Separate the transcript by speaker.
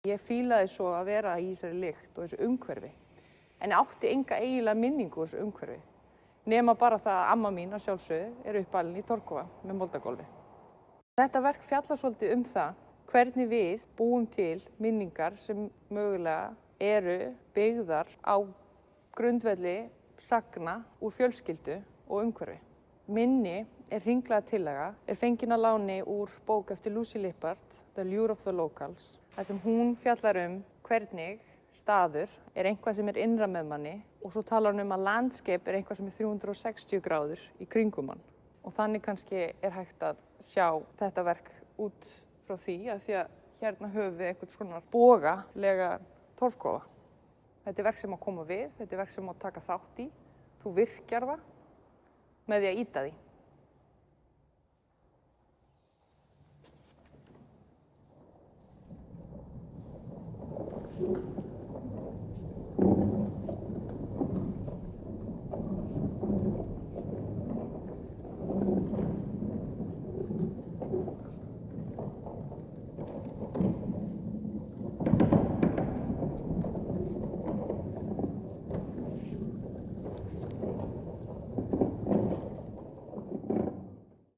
Speaker 1: Ég fílaði svo að vera í þessari lykt og þessu umhverfi, en átti enga eiginlega minningu úr þessu umhverfi, nema bara það að amma mín að sjálfsögðu er uppalin í Torfkofa með moldagólfi. Þetta verk fjallar svolítið það hvernig við búum til minningar sem mögulega eru byggðar á grundvelli sagna úr fjölskyldu og umhverfi. Minni er hringlaga tillaga, er fengin að láni úr bók eftir Lucy Lippard, The Lure of the Locals, þar sem hún fjallar hvernig staður er eitthvað sem er innra með manni og svo talar hún að landscape er eitthvað sem er 360 gráður í kringum hann. Og þannig kannski er hægt að sjá þetta verk út frá því að hérna höfum við eitthvað svona bogalega torfkofa. Þetta er verk sem má koma við, þetta er verk sem má taka þátt í, þú virkjar það með því að ýta því.